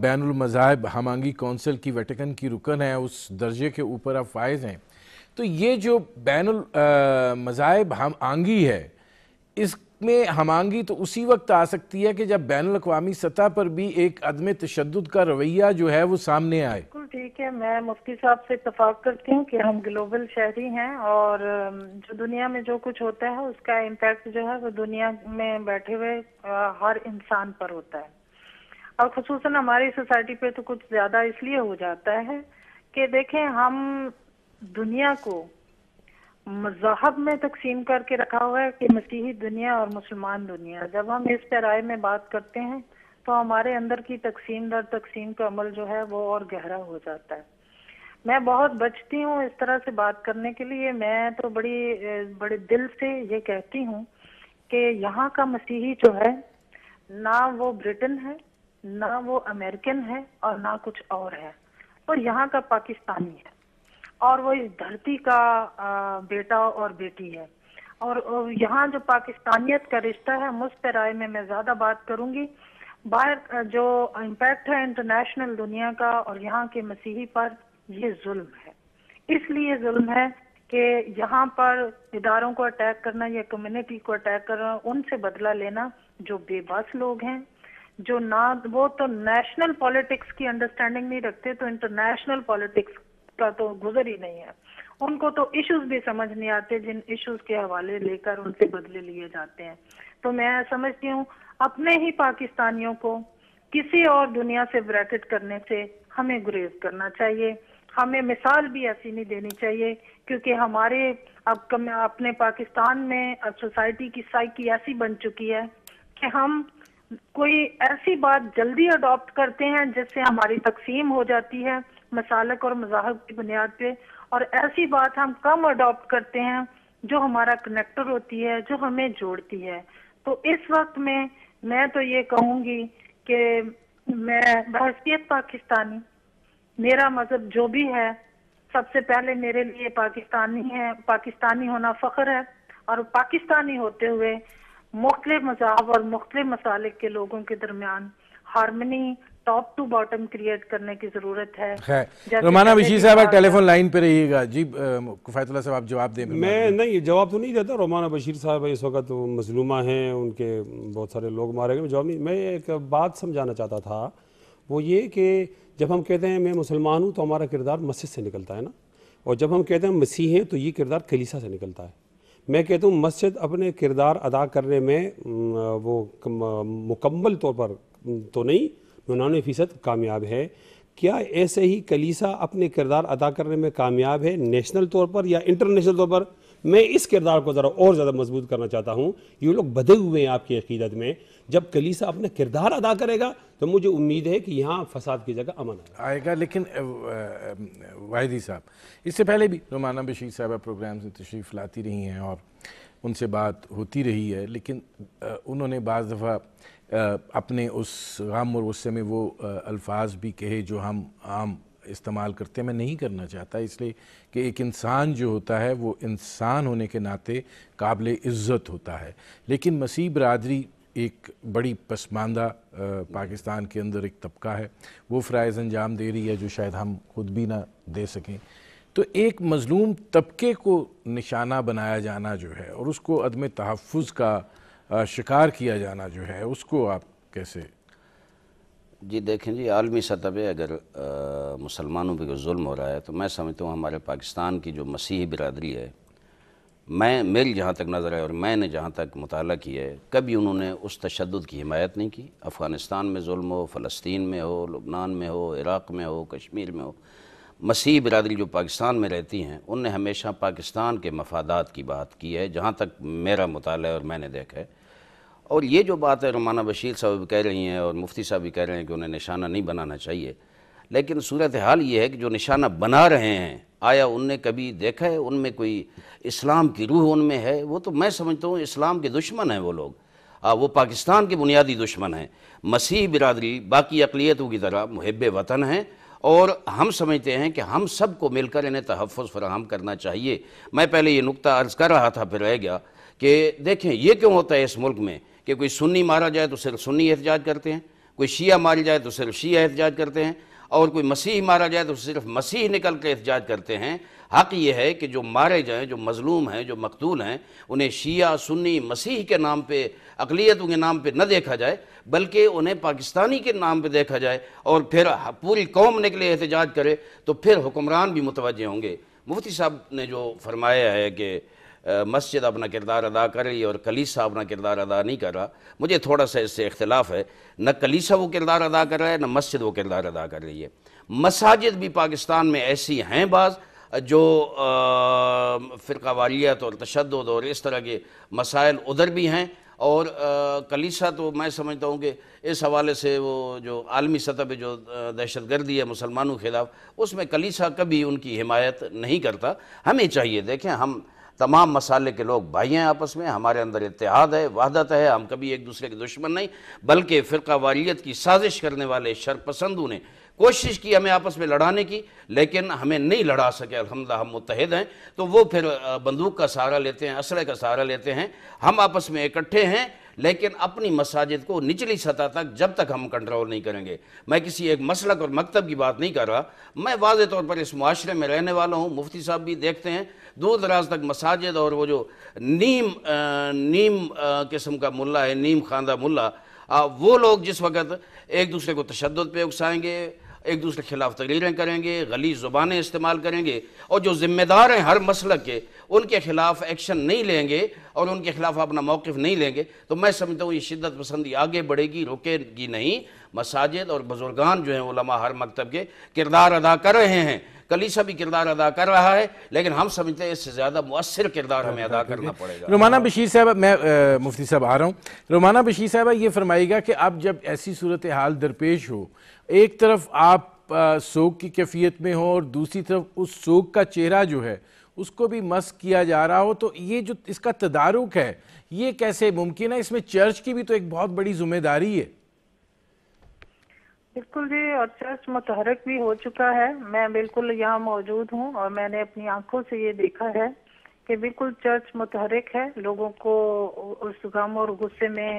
بین المذاہب ہم آہنگی کونسل کی ویٹیکن کی رکن ہیں، اس درجے کے اوپر آپ فائز ہیں، تو یہ جو بین المذاہب ہم آہنگی ہے، اس میں ہم آہنگی تو اسی وقت آ سکتی ہے کہ جب بین الاقوامی سطح پر بھی ایک عدم تشدد کا رویہ جو ہے وہ سامنے آئے. بالکل ٹھیک ہے، میں مفتی صاحب سے اتفاق کرتی ہوں کہ ہم گلوبل شہری ہیں اور جو دنیا میں جو کچھ ہوتا ہے اس کا امپیکٹ جو ہے وہ دنیا میں بیٹھے ہوئے ہر انسان پر ہوتا ہے، اور خصوصاً ہماری سوسائٹی پہ تو کچھ زیادہ اس لیے ہو جاتا ہے کہ دیکھیں ہم دنیا کو مذاہب میں تقسیم کر کے رکھا ہوا ہے کہ مسیحی دنیا اور مسلمان دنیا. جب ہم اس پیرائے میں بات کرتے ہیں تو ہمارے اندر کی تقسیم در تقسیم کا عمل جو ہے وہ اور گہرا ہو جاتا ہے. میں بہت بچتی ہوں اس طرح سے بات کرنے کے لیے. میں تو بڑے دل سے یہ کہتی ہوں کہ یہاں کا مسیحی جو ہے نہ وہ برٹن ہے، نہ وہ امریکن ہے، اور نہ کچھ اور ہے، اور یہاں کا پاکستانی ہے، اور وہ اس دھرتی کا بیٹا اور بیٹی ہے. اور یہاں جو پاکستانیت کا رشتہ ہے اس پیرائے میں میں زیادہ بات کروں گی. باہر جو امپیکٹ ہے انٹرنیشنل دنیا کا اور یہاں کے مسیحی پر، یہ ظلم ہے. اس لیے ظلم ہے کہ یہاں پر اداروں کو اٹیک کرنا یا کمیونٹی کو اٹیک کرنا، ان سے بدلہ لینا جو بے بس لوگ ہیں، جو نہ وہ تو نیشنل پالیٹکس کی انڈرسٹینڈنگ نہیں رکھتے، تو انٹرنیشنل پالیٹکس کا تو گزر ہی نہیں ہے. ان کو تو ایشوز بھی سمجھ نہیں آتے جن ایشوز کے حوالے لے کر ان سے بدلے لیے جاتے ہیں. تو میں سمجھتی ہوں اپنے ہی پاکستانیوں کو کسی اور دنیا سے بریکٹ کرنے سے ہمیں گریز کرنا چاہیے. ہمیں مثال بھی ایسی نہیں دینی چاہیے، کیونکہ ہمارے اپنے پاکستان میں سوسائٹی کی سائیکی ایسی بن چکی ہے کہ ہم کوئی ایسی بات جلدی اڈاپٹ کرتے ہیں جس سے ہماری تقسیم ہو جاتی ہے مسالک اور مذاہب کی بنیاد پہ، اور ایسی بات ہم کم اڈاپٹ کرتے ہیں جو ہمارا کنیکٹر ہوتی ہے، جو ہمیں جوڑتی ہے. تو اس وقت میں تو یہ کہوں گی کہ میں بحیثیت پاکستانی، میرا مذہب جو بھی ہے، سب سے پہلے میرے لیے پاکستانی ہونا فخر ہے، اور پاکستانی ہوتے ہوئے مختلف مذاہب اور مختلف مسالک کے لوگوں کے درمیان harmony top to bottom create کرنے کی ضرورت ہے. خیر، رومانہ بشیر صاحب ٹیلی فون لائن پہ رہیے گا. جی کفایت اللہ صاحب آپ جواب دیں. میں نہیں جواب تو نہیں دیتا. رومانہ بشیر صاحب اس وقت مظلومہ ہیں، ان کے بہت سارے لوگ مارے گئے. جواب نہیں. میں ایک بات سمجھانا چاہتا تھا، وہ یہ کہ جب ہم کہتے ہیں میں مسلمان ہوں تو ہمارا کردار مسجد سے نکلتا ہے نا، اور جب ہم کہتے ہیں مسیح ہیں تو یہ کردار کلیسا سے نکلتا ہے. میں کہتا ہوں مسجد اپنے کردار ادا کرنے میں وہ مکمل طور پر تو نہیں، 99% کامیاب ہے. کیا ایسے ہی کلیسا اپنے کردار ادا کرنے میں کامیاب ہے نیشنل طور پر یا انٹرنیشنل طور پر؟ میں اس کردار کو ذرا اور زیادہ مضبوط کرنا چاہتا ہوں. یہ لوگ بدے ہوئے ہیں آپ کی عقیدت میں. جب کلیسا اپنا کردار ادا کرے گا تو مجھے امید ہے کہ یہاں فساد کی جگہ امن آئے گا. لیکن واحدی صاحب، اس سے پہلے بھی رومانہ بشیر صاحبہ پروگرام سے تشریف لاتی رہی ہیں اور ان سے بات ہوتی رہی ہے، لیکن انہوں نے بعض دفعہ اپنے اس غم اور غصے میں وہ الفاظ بھی کہے جو ہم عام استعمال کرتے ہیں. میں نہیں کرنا چاہتا، اس لیے کہ ایک انسان جو ہوتا ہے وہ انسان ہونے کے ناطے قابل عزت ہوتا ہے. لیکن مسیح برادری ایک بڑی پسماندہ پاکستان کے اندر ایک طبقہ ہے، وہ فرائض انجام دے رہی ہے جو شاید ہم خود بھی نہ دے سکیں. تو ایک مظلوم طبقے کو نشانہ بنایا جانا جو ہے اور اس کو عدم تحفظ کا شکار کیا جانا جو ہے، اس کو آپ کیسے؟ جی دیکھیں جی، عالمی سطح پہ اگر مسلمانوں پہ کوئی ظلم ہو رہا ہے تو میں سمجھتا ہوں ہمارے پاکستان کی جو مسیحی برادری ہے، میری جہاں تک نظر ہے اور میں نے جہاں تک مطالعہ کیا ہے، کبھی انہوں نے اس تشدد کی حمایت نہیں کی. افغانستان میں ظلم ہو، فلسطین میں ہو، لبنان میں ہو، عراق میں ہو، کشمیر میں ہو، مسیحی برادری جو پاکستان میں رہتی ہیں ان نے ہمیشہ پاکستان کے مفادات کی بات کی ہے، جہاں تک میرا مطالعہ اور میں نے دیکھا ہے. اور یہ جو بات ہے رومانہ بشیر صاحب بھی کہہ رہی ہیں اور مفتی صاحب بھی کہہ رہے ہیں کہ انہیں نشانہ نہیں بنانا چاہیے، لیکن صورتحال یہ ہے کہ جو نشانہ بنا رہے ہیں، آیا ان نے کبھی دیکھا ہے ان میں کوئی اسلام کی روح ان میں ہے؟ وہ تو میں سمجھتا ہوں اسلام کے دشمن ہیں وہ لوگ. وہ پاکستان کے بنیادی دشمن ہیں. مسیحی برادری باقی اقلیتوں کی طرح محب وطن ہیں، اور ہم سمجھتے ہیں کہ ہم سب کو مل کر انہیں تحفظ فراہم کرنا چاہیے. میں پہلے یہ نقطہ عرض کر رہا تھا پھر رہ گیا کہ دیکھیں یہ کیوں ہوتا ہے اس ملک میں کہ کوئی سنی مارا جائے تو صرف سنی احتجاج کرتے ہیں، کوئی شیعہ ماری جائے تو صرف شیعہ احتجاج کرتے ہیں، اور کوئی مسیح مارا جائے تو صرف مسیح نکل کے احتجاج کرتے ہیں. حق یہ ہے کہ جو مارے جائیں، جو مظلوم ہیں، جو مقتول ہیں، انہیں شیعہ، سنی، مسیح کے نام پہ، اقلیتوں کے نام پہ نہ دیکھا جائے، بلکہ انہیں پاکستانی کے نام پہ دیکھا جائے، اور پھر پوری قوم نکلے احتجاج کرے تو پھر حکمران بھی متوجہ ہوں گے. مفتی صاحب نے جو فرمایا ہے کہ مسجد اپنا کردار ادا کر رہی ہے اور کلیسا اپنا کردار ادا نہیں کر رہا، مجھے تھوڑا سا اس سے اختلاف ہے. نہ کلیسا وہ کردار ادا کر رہا ہے، نہ مسجد وہ کردار ادا کر رہی ہے. مساجد بھی پاکستان میں ایسی ہیں بعض جو فرقہ واریت اور تشدد اور اس طرح کے مسائل ادھر بھی ہیں، اور کلیسا تو میں سمجھتا ہوں کہ اس حوالے سے وہ جو عالمی سطح پہ جو دہشت گردی ہے مسلمانوں کے خلاف، اس میں کلیسا کبھی ان کی حمایت نہیں کرتا۔ ہمیں چاہیے، دیکھیں ہم تمام مسالے کے لوگ بھائی ہیں، آپس میں ہمارے اندر اتحاد ہے، وحدت ہے، ہم کبھی ایک دوسرے کے دشمن نہیں، بلکہ فرقہ واریت کی سازش کرنے والے شرپسندوں نے کوشش کی ہمیں آپس میں لڑانے کی، لیکن ہمیں نہیں لڑا سکے۔ الحمدللہ ہم متحد ہیں، تو وہ پھر بندوق کا سہارا لیتے ہیں، اسلحے کا سہارا لیتے ہیں۔ ہم آپس میں اکٹھے ہیں، لیکن اپنی مساجد کو نچلی سطح تک جب تک ہم کنٹرول نہیں کریں گے، میں کسی ایک مسلک اور مکتب کی بات نہیں کر رہا، میں واضح طور پر اس معاشرے میں رہنے والا ہوں، مفتی صاحب بھی دیکھتے ہیں دور دراز تک مساجد اور وہ جو نیم قسم کا ملا ہے، نیم خواندہ ملا، وہ لوگ جس وقت ایک دوسرے کو تشدد پہ اکسائیں گے، ایک دوسرے کے خلاف تقریریں کریں گے، غلیظ زبانیں استعمال کریں گے، اور جو ذمہ دار ہیں ہر مسلک کے ان کے خلاف ایکشن نہیں لیں گے اور ان کے خلاف اپنا موقف نہیں لیں گے، تو میں سمجھتا ہوں یہ شدت پسندی آگے بڑھے گی، رکے گی نہیں۔ مساجد اور بزرگان جو ہیں علماء ہر مکتب کے کردار ادا کر رہے ہیں، کلیسا بھی کردار ادا کر رہا ہے، لیکن ہم سمجھتے ہیں اس سے زیادہ مؤثر کردار ہمیں ادا کرنا پڑے گا۔ رومانہ بشیر صاحبہ، میں مفتی صاحب آ رہا ہوں، رومانہ بشیر صاحبہ یہ فرمائے گا کہ اب جب ایسی صورتحال درپیش ہو، ایک طرف آپ سوگ کی کیفیت میں ہو اور دوسری طرف اس سوگ کا چہرہ جو ہے اس کو بھی مسخ کیا جا رہا ہو، تو یہ جو اس کا تدارک ہے یہ کیسے ممکن ہے؟ اس میں چرچ کی بھی تو ایک بہت بڑی ذمہ داری ہے۔ بالکل جی، اور چرچ متحرک بھی ہو چکا ہے، میں بالکل یہاں موجود ہوں اور میں نے اپنی آنکھوں سے یہ دیکھا ہے کہ بالکل چرچ متحرک ہے، لوگوں کو اس غم اور غصے میں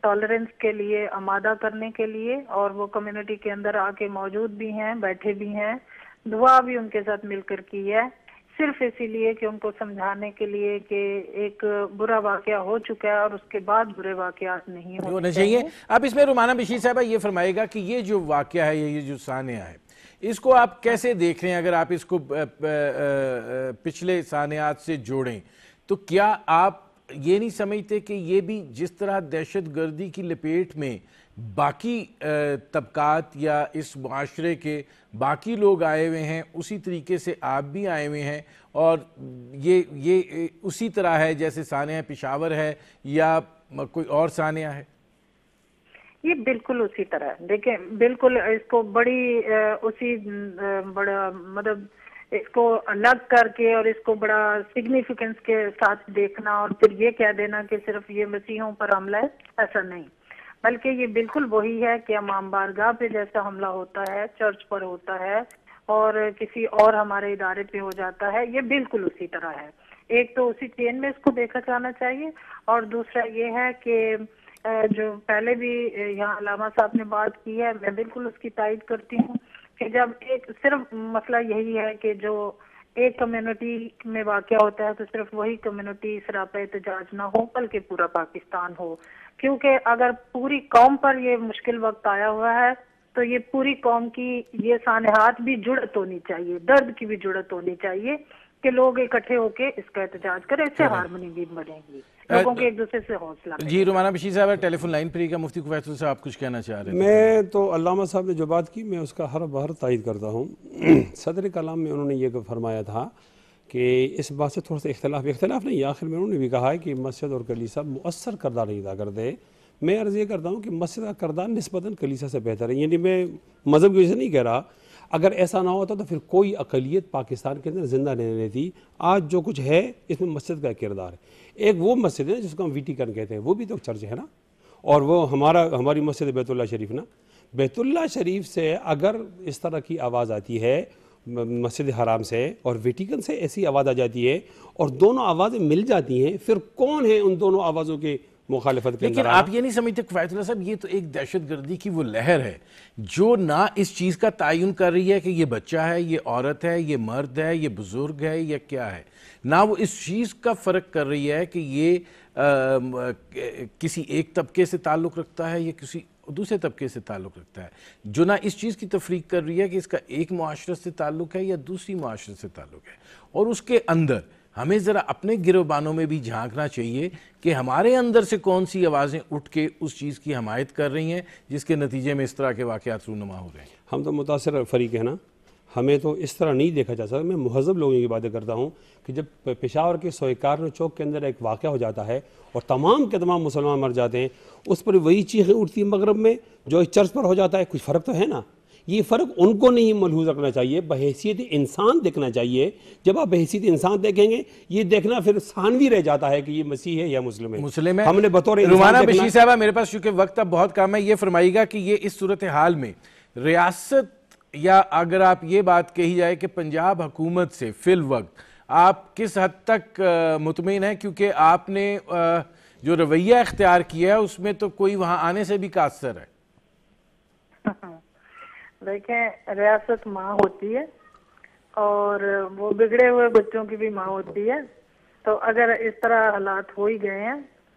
ٹالرنس کے لیے آمادہ کرنے کے لیے، اور وہ کمیونٹی کے اندر آ کے موجود بھی ہیں، بیٹھے بھی ہیں، دعا بھی ان کے ساتھ مل کر کی ہے، صرف اسی لیے کہ ان کو سمجھانے کے لیے کہ ایک برا واقعہ ہو چکا ہے اور اس کے بعد برے واقعات نہیں ہونے چاہیے۔ اب اس میں رومانہ بشیر صاحبہ یہ فرمائے گا کہ یہ جو واقعہ ہے، یہ جو سانحہ ہے، اس کو آپ کیسے دیکھ رہے ہیں؟ اگر آپ اس کو پچھلے سانحات سے جوڑیں تو کیا آپ یہ نہیں سمجھتے کہ یہ بھی جس طرح دہشت گردی کی لپیٹ میں باقی طبقات یا اس معاشرے کے باقی لوگ آئے ہوئے ہیں، اسی طریقے سے آپ بھی آئے ہوئے ہیں، اور یہ اسی طرح ہے جیسے سانحہ پشاور ہے یا کوئی اور سانحہ ہے؟ یہ بالکل اسی طرح ہے، دیکھیں بالکل اس کو بڑی اسی بڑا مطلب اس کو الگ کر کے اور اس کو بڑا سگنیفیکنس کے ساتھ دیکھنا اور پھر یہ کہہ دینا کہ صرف یہ مسیحوں پر حملہ ہے، ایسا نہیں، بلکہ یہ بالکل وہی ہے کہ امام بارگاہ پہ جیسا حملہ ہوتا ہے، چرچ پر ہوتا ہے اور کسی اور ہمارے ادارے پہ ہو جاتا ہے، یہ بالکل اسی طرح ہے۔ ایک تو اسی چین میں اس کو دیکھا جانا چاہیے، اور دوسرا یہ ہے کہ جو پہلے بھی یہاں علامہ صاحب نے بات کی ہے، میں بالکل اس کی تائید کرتی ہوں کہ جب ایک صرف مسئلہ یہی ہے کہ جو ایک کمیونٹی میں واقع ہوتا ہے تو صرف وہی کمیونٹی سراپا احتجاج نہ ہو بلکہ پورا پاکستان ہو، کیونکہ اگر پوری قوم پر یہ مشکل وقت آیا ہوا ہے تو یہ پوری قوم کی یہ سانحات بھی جڑت ہونی چاہیے، درد کی بھی جڑت ہونی چاہیے کہ لوگ اکٹھے ہو کے اس کا احتجاج کریں، اس سے ہارمنی بھی بڑھے گی، لوگوں کے ایک دوسرے سے حوصلہ۔ جی رومانہ بشیر صاحب ٹیلی فون لائن پر ہی کا، مفتی کوفیت اللہ صاحب آپ کچھ کہنا چاہ رہے ہیں؟ میں تو علامہ صاحب نے جو بات کی میں اس کا ہر بہر تائید کرتا ہوں۔ صدر کلام میں انہوں نے یہ فرمایا تھا کہ اس بات سے تھوڑا سا اختلاف نہیں، آخر میں انہوں نے بھی کہا ہے کہ مسجد اور کلیسا مؤثر کردار نہیں ادا کرتے۔ میں عرض یہ کرتا ہوں کہ مسجد کا کردار نسبتاً کلیسا سے بہتر ہے، یعنی میں مذہب کی وجہ سے نہیں کہہ رہا، اگر ایسا نہ ہوتا تو پھر کوئی اقلیت پاکستان کے اندر زندہ نہیں رہتی۔ آج جو کچھ ہے اس میں مسجد کا کردار ہے۔ ایک وہ مسجد ہے جس کو ہم ویٹیکن کہتے ہیں، وہ بھی تو چرچ ہے نا، اور وہ ہماری مسجد بیت اللہ شریف نا، بیت اللہ شریف سے اگر اس طرح کی آواز آتی ہے مسجد حرام سے اور ویٹیکن سے ایسی آواز آ جاتی ہے اور دونوں آوازیں مل جاتی ہیں، پھر کون ہے ان دونوں آوازوں کے مخالفت کے اندر؟ لیکن آپ یہ نہیں سمجھتے کوفیت اللہ صاحب، یہ تو ایک دہشت گردی کی وہ لہر ہے جو نہ اس چیز کا تعین کر رہی ہے کہ یہ بچہ ہے، یہ عورت ہے، یہ مرد ہے، یہ بزرگ ہے یا کیا ہے، نہ وہ اس چیز کا فرق کر رہی ہے کہ یہ کسی ایک طبقے سے تعلق رکھتا ہے یا کسی دوسرے طبقے سے تعلق رکھتا ہے، جو نہ اس چیز کی تفریق کر رہی ہے کہ اس کا ایک معاشرت سے تعلق ہے یا دوسری معاشرت سے تعلق ہے۔ اور اس کے اندر ہمیں ذرا اپنے گروبانوں میں بھی جھانکنا چاہیے کہ ہمارے اندر سے کون سی آوازیں اٹھ کے اس چیز کی حمایت کر رہی ہیں جس کے نتیجے میں اس طرح کے واقعات رونما ہو رہے ہیں۔ ہم تو متاثر فریق ہیں نا، ہمیں تو اس طرح نہیں دیکھا جا سکتا. میں مہذب لوگوں کی باتیں کرتا ہوں کہ جب پشاور کے سوئیکارن چوک کے اندر ایک واقعہ ہو جاتا ہے اور تمام کے تمام مسلمان مر جاتے ہیں, اس پر وہی چیخیں اٹھتی ہیں مغرب میں جو چرچ پر ہو جاتا ہے. کچھ فرق تو ہے نا. یہ فرق ان کو نہیں ملحوظ رکھنا چاہیے, بحیثیت انسان دیکھنا چاہیے. جب آپ بحیثیت انسان دیکھیں گے, یہ دیکھنا پھر ثانوی رہ جاتا ہے کہ یہ مسیح ہے یا مسلم ہے. ہم نے بطور رومانہ بشیر صاحبہ, میرے پاس چونکہ وقت اب بہت کم ہے, یہ فرمائیے گا کہ یہ اس صورتحال میں ریاست یا اگر آپ یہ بات کہی جائے کہ پنجاب حکومت سے فی الوقت آپ کس حد تک مطمئن ہیں, کیونکہ آپ نے جو رویہ اختیار کیا ہے اس میں تو کوئی وہاں آنے سے بھی قاصر ہے. دیکھیں, ریاست ماں ہوتی ہے اور وہ بگڑے ہوئے بچوں کی بھی ماں ہوتی ہے. تو اگر اس طرح حالات ہو ہی گئے ہیں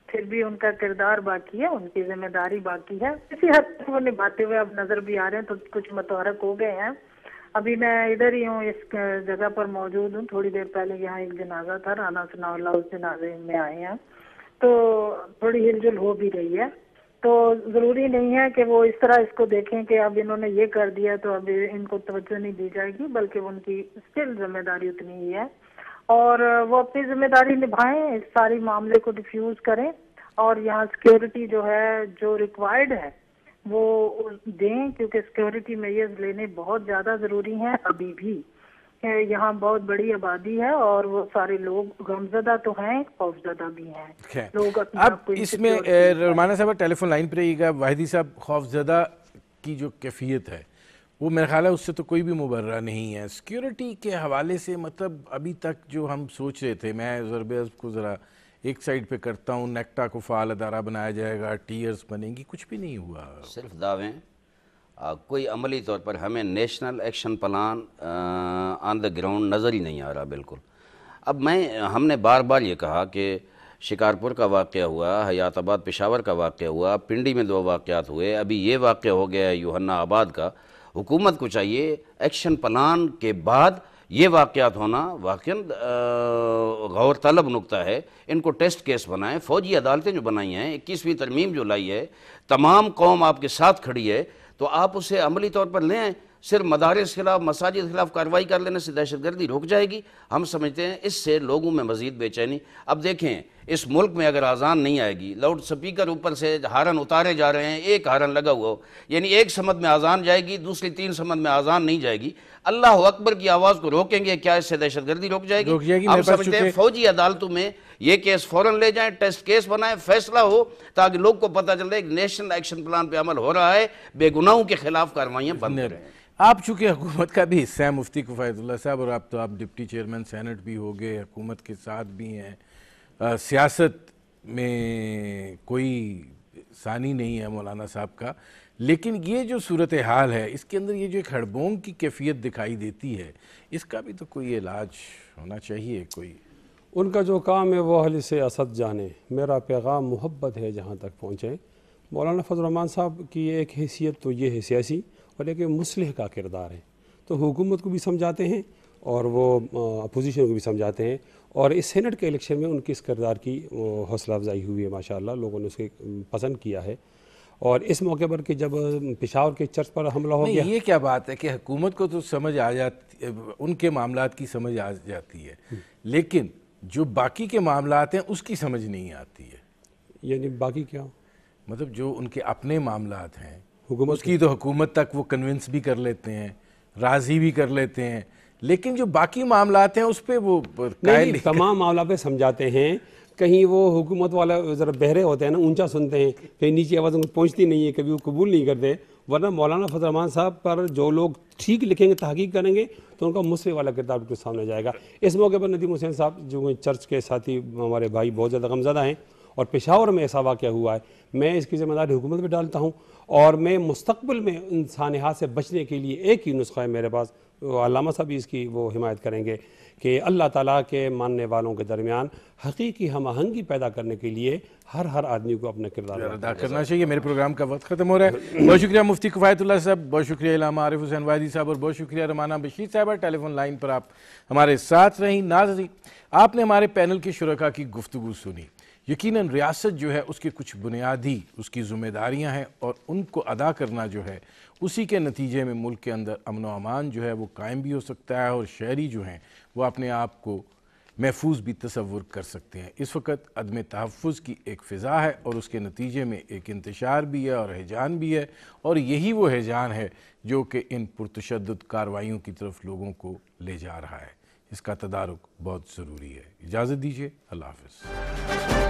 پھر بھی ان کا کردار باقی ہے, ان کی ذمہ داری باقی ہے. اسی حد تک وہ نبھاتے ہوئے اب نظر بھی آ رہے ہیں, تو کچھ متحرک ہو گئے ہیں. ابھی میں ادھر ہی ہوں, اس جگہ پر موجود ہوں. تھوڑی دیر پہلے یہاں ایک جنازہ تھا, رانا ثناء اللہ, اس جنازے میں آئے ہیں. تو تھوڑی ہل جل ہو بھی رہی ہے. تو ضروری نہیں ہے کہ وہ اس طرح اس کو دیکھیں کہ اب انہوں نے یہ کر دیا تو اب ان کو توجہ نہیں دی جائے گی, بلکہ ان کی اسٹل ذمہ داری اتنی ہی ہے اور وہ اپنی ذمہ داری نبھائیں, اس ساری معاملے کو ڈیفیوز کریں اور یہاں سیکیورٹی جو ہے جو ریکوائرڈ ہے وہ دیں, کیونکہ سیکیورٹی میئرز لینے بہت زیادہ ضروری ہیں. ابھی بھی یہاں بہت بڑی آبادی ہے اور وہ سارے لوگ غمزدہ تو ہیں, خوفزدہ بھی ہیں. لوگ اب اس میں رومانہ صاحب ٹیلی فون لائن پر رہیے گا. واحدی صاحب, خوفزدہ کی جو کیفیت ہے وہ میرا خیال ہے اس سے تو کوئی بھی مبررہ نہیں ہے. سیکیورٹی کے حوالے سے مطلب ابھی تک جو ہم سوچ رہے تھے, میں ضرب عضب کو ذرا ایک سائڈ پہ کرتا ہوں, نیکٹا کو فعال ادارہ بنایا جائے گا, ٹیئرز بنیں گی, کچھ بھی نہیں ہوا. صرف دعویں, کوئی عملی طور پر ہمیں national action plan on the ground نظر ہی نہیں آ رہا بالکل. اب ہم نے بار بار یہ کہا کہ شکارپور کا واقعہ ہوا, حیات آباد پشاور کا واقعہ ہوا, پنڈی میں 2 واقعات ہوئے, ابھی یہ واقعہ ہو گیا ہے یوحنا آباد کا. حکومت کو چاہیے ایکشن پلان کے بعد یہ واقعات ہونا واقعاً غور طلب نکتہ ہے. ان کو ٹیسٹ کیس بنائیں. فوجی عدالتیں جو بنائی ہیں, 21ویں ترمیم جو لائی ہے, تمام قوم آپ کے ساتھ کھڑی ہے, تو آپ اسے عملی طور پر لیں. صرف مدارس خلاف, مساجد خلاف کارروائی کر لینے سے دہشت گردی رک جائے گی؟ ہم سمجھتے ہیں اس سے لوگوں میں مزید بے چینی. اب دیکھیں, اس ملک میں اگر اذان نہیں آئے گی, لاؤڈ سپیکر اوپر سے ہارن اتارے جا رہے ہیں, ایک ہارن لگا ہوا ہو, یعنی ایک سمت میں اذان جائے گی, دوسری 3 سمت میں اذان نہیں جائے گی, اللہ اکبر کی آواز کو روکیں گے, کیا اس سے دہشت گردی رک جائے گی؟ ہم سمجھتے ہیں فوجی عدالتوں میں یہ کیس فوراً لے جائیں, ٹیسٹ کیس بنائیں, فیصلہ ہو, تاکہ لوگ کو پتہ چلے کہ نیشنل ایکشن پلان پہ عمل ہو رہا ہے, بے گناہوں کے خلاف کارروائیاں بند ہو رہے ہیں. آپ چونکہ حکومت کا بھی حصہ ہیں مفتی کفایت اللہ صاحب, اور آپ ڈپٹی چیئرمین سینٹ بھی ہو گئے, حکومت کے ساتھ بھی ہیں, سیاست میں کوئی ثانی نہیں ہے مولانا صاحب کا, لیکن یہ جو صورتحال ہے اس کے اندر یہ جو ایک ہڑبونگ کی کیفیت دکھائی دیتی ہے, اس کا بھی تو کوئی علاج ہونا چاہیے. کوئی ان کا جو کام ہے وہ اہل سیاست جانے, میرا پیغام محبت ہے جہاں تک پہنچے. مولانا فضل الرحمان صاحب کی ایک حیثیت تو یہ ہے سیاسی, اور ایک مصلح کا کردار ہے. تو حکومت کو بھی سمجھاتے ہیں اور وہ اپوزیشن کو بھی سمجھاتے ہیں, اور اس سینٹ کے الیکشن میں ان کی اس کردار کی حوصلہ افزائی ہوئی ہے. ماشاءاللہ لوگوں نے اسے پسند کیا ہے. اور اس موقع پر کہ جب پشاور کے چرچ پر حملہ ہو گیا, یہ کیا بات ہے کہ حکومت کو تو سمجھ آ جاتی, ان کے معاملات کی سمجھ آ جاتی ہے, لیکن جو باقی کے معاملات ہیں اس کی سمجھ نہیں آتی ہے. یعنی باقی کیا مطلب جو ان کے اپنے معاملات ہیں اس کی تو حکومت تک وہ کنونس بھی کر لیتے ہیں, راضی بھی کر لیتے ہیں, لیکن جو باقی معاملات ہیں اس پہ وہ نہیں, تمام معاملات پہ سمجھاتے ہیں. کہیں وہ حکومت والا ذرا بہرے ہوتے ہیں نا, اونچا سنتے ہیں, کہیں نیچی آواز ان کو پہنچتی نہیں ہے, کبھی وہ قبول نہیں کرتے. ورنہ مولانا فضل الرحمان صاحب پر جو لوگ ٹھیک لکھیں گے, تحقیق کریں گے, تو ان کا مصلح والا کردار بالکل سامنے جائے گا. اس موقع پر ندیم حسین صاحب جو چرچ کے ساتھی ہمارے بھائی بہت زیادہ غمزدہ ہیں, اور پشاور میں ایسا واقعہ ہوا ہے. میں اس کی ذمہ داری حکومت پہ ڈالتا ہوں, اور میں مستقبل میں ان سانحات سے بچنے کے لیے ایک ہی نسخہ ہے میرے پاس, علامہ صاحب بھی اس کی وہ حمایت کریں گے, کہ اللہ تعالیٰ کے ماننے والوں کے درمیان حقیقی ہم آہنگی پیدا کرنے کے لیے ہر آدمی کو اپنا کردار ادا کرنا چاہیے. میرے پروگرام کا وقت ختم ہو رہا ہے. بہت شکریہ مفتی کفایت اللہ صاحب, بہت شکریہ علامہ عارف حسین واحدی صاحب, اور بہت شکریہ رومانہ بشیر صاحبہ. ٹیلی فون لائن پر آپ ہمارے ساتھ رہیں. ناظرین, آپ نے ہمارے پینل کے شرکاء کی گفتگو سنی. یقیناً ریاست جو ہے اس کے کچھ بنیادی اس کی ذمہ داریاں ہیں اور ان کو ادا کرنا جو ہے اسی کے نتیجے میں ملک کے اندر امن و امان جو ہے وہ قائم بھی ہو سکتا ہے اور شہری جو ہیں وہ اپنے آپ کو محفوظ بھی تصور کر سکتے ہیں۔ اس وقت عدم تحفظ کی ایک فضا ہے اور اس کے نتیجے میں ایک انتشار بھی ہے اور ہیجان بھی ہے، اور یہی وہ ہیجان ہے جو کہ ان پرتشدد کارروائیوں کی طرف لوگوں کو لے جا رہا ہے۔ اس کا تدارک بہت ضروری ہے۔ اجازت دیجیے، اللہ حافظ۔